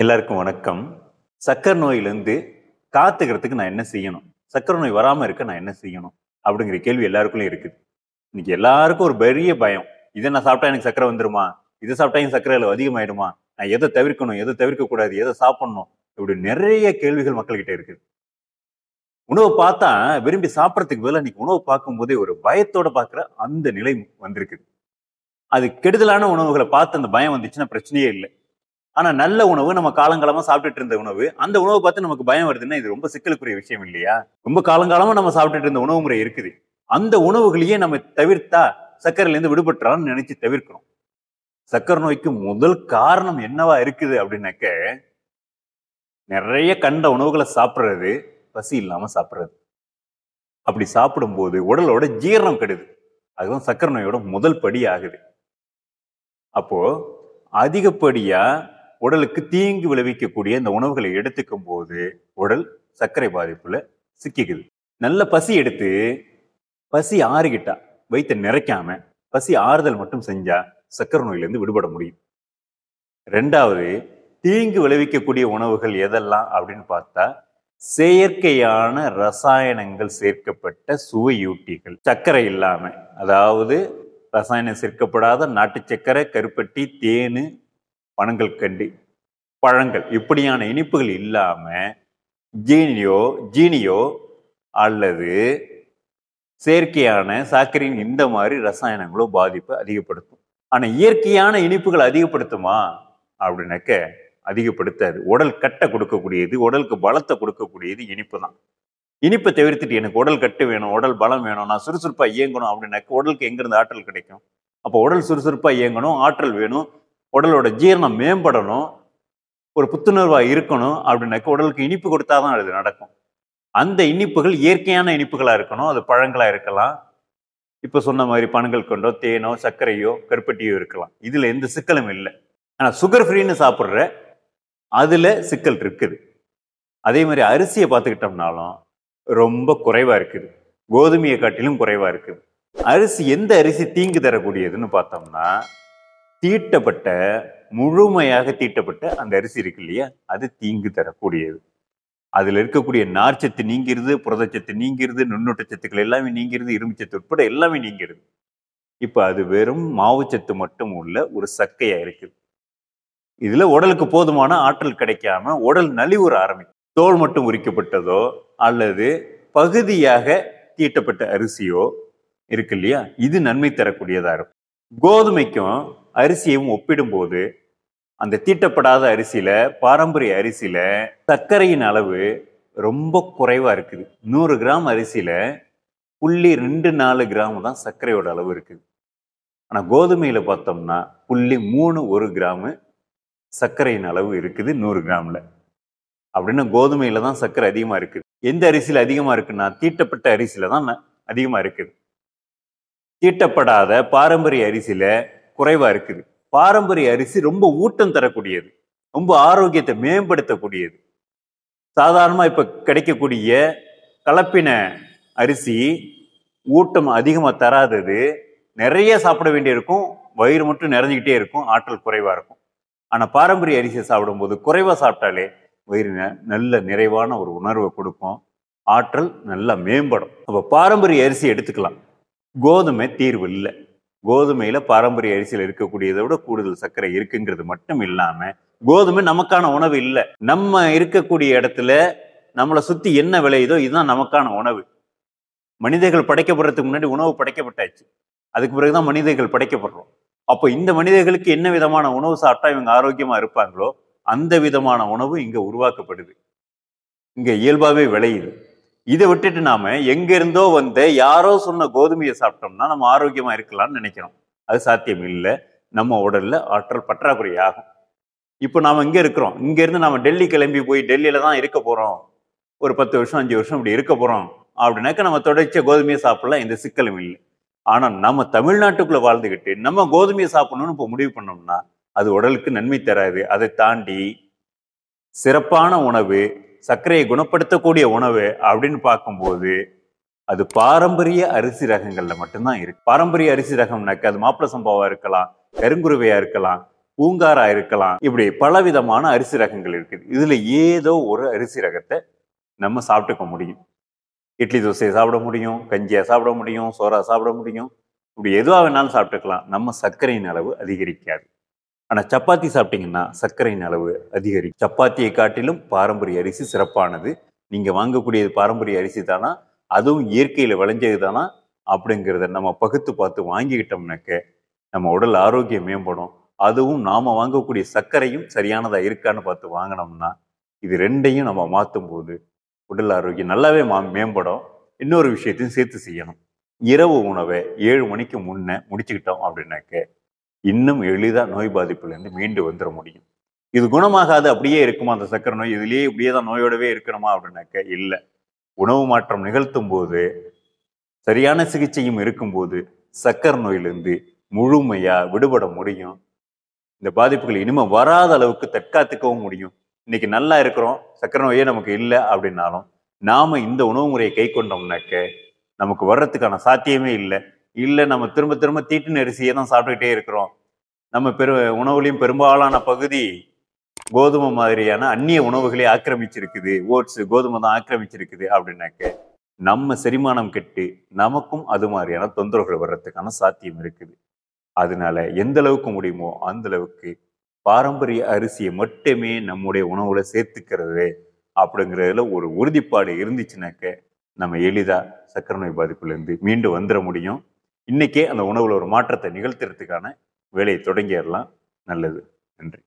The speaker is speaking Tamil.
எல்லாருக்கும் வணக்கம். சக்கரை நோயிலிருந்து காத்துக்கிறதுக்கு நான் என்ன செய்யணும்? சக்கரை நோய் வராம இருக்க நான் என்ன செய்யணும்? அப்படிங்கிற கேள்வி எல்லாருக்குள்ளயும் இருக்குது. இன்னைக்கு எல்லாருக்கும் ஒரு பெரிய பயம். இதை நான் சாப்பிட்டா எனக்கு சக்கரை வந்துருமா? இதை சாப்பிட்டா என் சக்கரை அளவு அதிகமாயிடுமா? நான் எதை தவிர்க்கணும்? எதை தவிர்க்க கூடாது? எதை சாப்பிடணும்? இப்படி நிறைய கேள்விகள் மக்கள்கிட்ட இருக்குது. உணவை பார்த்தா விரும்பி சாப்பிடறதுக்கு பதிலா இன்னைக்கு உணவு பார்க்கும்போதே ஒரு பயத்தோட பார்க்குற அந்த நிலை வந்திருக்குது. அது கெடுதலான உணவுகளை பார்த்து அந்த பயம் வந்துச்சுன்னா பிரச்சனையே இல்லை. ஆனா நல்ல உணவு நம்ம காலங்காலமா சாப்பிட்டுட்டு இருந்த உணவு, அந்த உணவை பார்த்து நமக்கு பயம் வருதுன்னா இது ரொம்ப சிக்கலுக்குரிய விஷயம் இல்லையா? ரொம்ப காலங்காலமா நம்ம சாப்பிட்டுட்டு இருந்த உணவு முறை இருக்குது. அந்த உணவுகளையே நம்ம தவிர்த்தா சர்க்கரையில இருந்து விடுபட்டுறான்னு நினைச்சு தவிர்க்கிறோம். சக்கரை நோய்க்கு முதல் காரணம் என்னவா இருக்குது அப்படின்னாக்க, நிறைய கண்ட உணவுகளை சாப்பிடுறது, பசி இல்லாம சாப்பிடுறது. அப்படி சாப்பிடும்போது உடலோட ஜீரணம் கெடுது. அதுதான் சக்கரை நோயோட முதல் படி ஆகுது. அப்போ அதிகப்படியா உடலுக்கு தீங்கு விளைவிக்கக்கூடிய இந்த உணவுகளை எடுத்துக்கும் போது உடல் சர்க்கரை பாதிப்புல சிக்கிக்குது. நல்ல பசி எடுத்து பசி ஆறிக்கிட்டா வயிற்றை நிறைக்காம பசி ஆறுதல் மட்டும் செஞ்சா சர்க்கரை நோயிலிருந்து விடுபட முடியும். ரெண்டாவது, தீங்கு விளைவிக்கக்கூடிய உணவுகள் எதெல்லாம் அப்படின்னு பார்த்தா, செயற்கையான ரசாயனங்கள் சேர்க்கப்பட்ட சுவையூட்டிகள், சர்க்கரை இல்லாம, அதாவது ரசாயனம் சேர்க்கப்படாத நாட்டு சர்க்கரை, கருப்பட்டி, தேனு, பனங்கள் கண்டு, பழங்கள், இப்படியான இனிப்புகள் இல்லாம ஜீனியோ அல்லது செயற்கையான சாக்கரின் இந்த மாதிரி ரசாயனங்களோ பாதிப்பை அதிகப்படுத்தும். ஆனா இயற்கையான இனிப்புகள் அதிகப்படுத்துமா அப்படின்னாக்க அதிகப்படுத்தாது. உடல் கட்டை கொடுக்கக்கூடியது, உடலுக்கு பலத்தை கொடுக்கக்கூடியது இனிப்பு தான். இனிப்பை தவிர்த்துட்டு எனக்கு உடல் கட்டு வேணும், உடல் பலம் வேணும், நான் சுறுசுறுப்பா இயங்கணும் அப்படின்னாக்க உடலுக்கு எங்கிருந்து ஆற்றல் கிடைக்கும்? அப்போ உடல் சுறுசுறுப்பா இயங்கணும், ஆற்றல் வேணும், உடலோட ஜீரணம் மேம்படணும், ஒரு புத்துணர்வா இருக்கணும் அப்படின்னாக்க உடலுக்கு இனிப்பு கொடுத்தாதான் அது நடக்கும். அந்த இனிப்புகள் இயற்கையான இனிப்புகளா இருக்கணும். அது பழங்களா இருக்கலாம், இப்ப சொன்ன மாதிரி பனங்கள் கொண்டோ, தேனோ, சர்க்கரையோ, கருப்பட்டியோ இருக்கலாம். இதுல எந்த சிக்கலும் இல்லை. ஆனா சுகர் ஃப்ரீன்னு சாப்பிட்ற அதுல சிக்கல் இருக்குது. அதே மாதிரி அரிசியை பார்த்துக்கிட்டோம்னாலும் ரொம்ப குறைவா இருக்குது. கோதுமையை காட்டிலும் குறைவா இருக்குது. அரிசி எந்த அரிசி தீங்கு தரக்கூடியதுன்னு பார்த்தோம்னா, தீட்டப்பட்ட, முழுமையாக தீட்டப்பட்ட அந்த அரிசி இருக்கு இல்லையா, அது தீங்கு தரக்கூடியது. அதுல இருக்கக்கூடிய நார்ச்சத்து நீங்கிறது, புரதச்சத்து நீங்கிறது, நுண்ணூட்டச்சத்துக்கள் எல்லாமே நீங்கிறது, இரும்புச்சத்து உட்பட எல்லாமே நீங்கிறது. இப்ப அது வெறும் மாவுச்சத்து மட்டும் உள்ள ஒரு சக்கையா இருக்குது. இதுல உடலுக்கு போதுமான ஆற்றல் கிடைக்காம உடல் நலிவுற ஆரம்பிக்கும். தோல் மட்டும் உரிக்கப்பட்டதோ அல்லது பகுதியாக தீட்டப்பட்ட அரிசியோ இருக்கு இல்லையா, இது நன்மை தரக்கூடியதா இருக்கும். கோதுமைக்கும் அரிசியையும் ஒப்பிடும்போது அந்த தீட்டப்படாத அரிசியில, பாரம்பரிய அரிசியில சர்க்கரையின் அளவு ரொம்ப குறைவா இருக்குது. 100 கிராம் அரிசியில 0.24 கிராம் தான் சர்க்கரையோட அளவு இருக்குது. ஆனா கோதுமையில பார்த்தோம்னா 0.31 கிராம் சர்க்கரையின் அளவு இருக்குது 100 கிராம்ல. அப்படின்னா கோதுமையில தான் சர்க்கரை அதிகமா இருக்குது. எந்த அரிசியில அதிகமா இருக்குன்னா தீட்டப்பட்ட அரிசியில தான் அதிகமா இருக்குது. தீட்டப்படாத பாரம்பரிய அரிசியில குறைவா இருக்குது. பாரம்பரிய அரிசி ரொம்ப ஊட்டம் தரக்கூடியது, ரொம்ப ஆரோக்கியத்தை மேம்படுத்தக்கூடியது. சாதாரணமா இப்ப கிடைக்கக்கூடிய கலப்பின அரிசி ஊட்டம் அதிகமா தராதது, நிறைய சாப்பிட வேண்டியிருக்கும், வயிறு மட்டும் நிறைஞ்சுக்கிட்டே இருக்கும், ஆற்றல் குறைவா இருக்கும். ஆனா பாரம்பரிய அரிசியை சாப்பிடும்போது குறைவா சாப்பிட்டாலே வயிறு நல்ல நிறைவான ஒரு உணர்வை கொடுக்கும், ஆற்றல் நல்லா மேம்படும். அப்ப பாரம்பரிய அரிசி எடுத்துக்கலாம். கோதுமை தீர்வு இல்லை. கோதுமையில பாரம்பரிய அரிசியில் இருக்கக்கூடியதை விட கூடுதல் சர்க்கரை இருக்குங்கிறது மட்டும் இல்லாம, கோதுமை நமக்கான உணவு இல்லை. நம்ம இருக்கக்கூடிய இடத்துல நம்மளை சுத்தி என்ன விளையுதோ இதுதான் நமக்கான உணவு. மனிதர்கள் படைக்கப்படுறதுக்கு முன்னாடி உணவு படைக்கப்பட்டாச்சு, அதுக்கு பிறகுதான் மனிதர்கள் படைக்கப்படுறோம். அப்போ இந்த மனிதர்களுக்கு என்ன விதமான உணவு சாப்பிட்டா இவங்க ஆரோக்கியமா இருப்பாங்களோ அந்த விதமான உணவு இங்க உருவாக்கப்படுது, இங்க இயல்பாவே விளையுது. இதை விட்டுட்டு நாம எங்க இருந்தோ வந்த யாரோ சொன்ன கோதுமையை சாப்பிட்டோம்னா நம்ம ஆரோக்கியமா இருக்கலாம்னு நினைக்கிறோம். அது சாத்தியம் இல்லை. நம்ம உடல்ல ஆற்றல் பற்றாக்குறை ஆகும். இப்போ நாம இங்க இருக்கிறோம், இங்க இருந்து நாம டெல்லி கிளம்பி போய் டெல்லியில தான் இருக்க போறோம், ஒரு 10 வருஷம் 5 வருஷம் இப்படி இருக்க போறோம் அப்படின்னாக்க நம்ம தொடர்ச்சியா கோதுமையை சாப்பிடலாம், எந்த சிக்கலும் இல்லை. ஆனா நம்ம தமிழ்நாட்டுக்குள்ள வாழ்ந்துகிட்டு நம்ம கோதுமையை சாப்பிடணும்னு இப்போ முடிவு பண்ணோம்னா அது உடலுக்கு நன்மை தராது. அதை தாண்டி சிறப்பான உணவு, சர்க்கரையை குணப்படுத்தக்கூடிய உணவு அப்படின்னு பார்க்கும்போது அது பாரம்பரிய அரிசி ரகங்கள்ல மட்டும்தான் இருக்கு. பாரம்பரிய அரிசி ரகம்னாக்க அது மாப்பிள சம்பாவா இருக்கலாம், கருங்குருவையா இருக்கலாம், பூங்காரா இருக்கலாம். இப்படி பலவிதமான அரிசி ரகங்கள் இருக்குது. இதுல ஏதோ ஒரு அரிசி ரகத்தை நம்ம சாப்பிட்டுக்க முடியும். இட்லி தோசையை சாப்பிட முடியும், கஞ்சியா சாப்பிட முடியும், சோறா சாப்பிட முடியும். இப்படி எதுவா வேணாலும் சாப்பிட்டுக்கலாம். நம்ம சர்க்கரையின் அளவு அதிகரிக்காது. ஆனா சப்பாத்தி சாப்பிட்டீங்கன்னா சர்க்கரையின் அளவு அதிகரிக்கும். சப்பாத்தியை காட்டிலும் பாரம்பரிய அரிசி சிறப்பானது. நீங்க வாங்கக்கூடியது பாரம்பரிய அரிசி தானா, அதுவும் இயற்கையில விளைஞ்சது தானா அப்படிங்கிறத நம்ம பகுத்து பார்த்து வாங்கிக்கிட்டோம்னாக்க நம்ம உடல் ஆரோக்கியம் மேம்படும். அதுவும் நாம வாங்கக்கூடிய சர்க்கரையும் சரியானதா இருக்கான்னு பார்த்து வாங்கினோம்னா இது ரெண்டையும் நம்ம மாற்றும் போது உடல் ஆரோக்கியம் நல்லாவே மேம்படும். இன்னொரு விஷயத்தையும் சேர்த்து செய்யணும். இரவு உணவை 7 மணிக்கு முன்ன முடிச்சுக்கிட்டோம் அப்படின்னாக்க இன்னும் எளிதா நோய் பாதிப்புலேருந்து மீண்டு வந்துட முடியும். இது குணமாகாது, அப்படியே இருக்குமா அந்த சர்க்கரை நோய், இதுலயே இப்படியே தான் நோயோடவே இருக்கணுமா அப்படின்னாக்க இல்லை. உணவு மாற்றம் நிகழ்த்தும் போது சரியான சிகிச்சையும் இருக்கும்போது சர்க்கரை நோயிலிருந்து முழுமையா விடுபட முடியும். இந்த பாதிப்புகள் இனிமே வராத அளவுக்கு தற்காத்துக்கவும் முடியும். இன்னைக்கு நல்லா இருக்கிறோம், சர்க்கரை நோயே நமக்கு இல்லை அப்படின்னாலும் நாம இந்த உணவு முறையை கை கொண்டோம்னாக்க நமக்கு வர்றதுக்கான சாத்தியமே இல்லை. இல்லை, நம்ம திரும்ப திரும்ப தீட்டின அரிசியை தான் சாப்பிட்டுக்கிட்டே இருக்கிறோம். நம்ம உணவுலையும் பெரும்பாலான பகுதி கோதுமை மாதிரியான அந்நிய உணவுகளே ஆக்கிரமிச்சிருக்குது, ஓட்ஸ் கோதுமை தான் ஆக்கிரமிச்சிருக்குது அப்படின்னாக்க நம்ம செரிமானம் கெட்டு நமக்கும் அது மாதிரியான தொந்தரவுகள் வர்றதுக்கான சாத்தியம் இருக்குது. அதனால எந்த அளவுக்கு முடியுமோ அந்த அளவுக்கு பாரம்பரிய அரிசியை மட்டுமே நம்முடைய உணவுல சேர்த்துக்கிறது அப்படிங்கிறதுல ஒரு உறுதிப்பாடு இருந்துச்சுனாக்க நம்ம எளிதா சர்க்கரை நோய் பாதிப்புல இருந்து மீண்டு வந்துட முடியும். இன்னைக்கே அந்த உணவுல ஒரு மாற்றத்தை நிகழ்த்துறதுக்கான வேலையை தொடங்கிடலாம். நல்லது. நன்றி.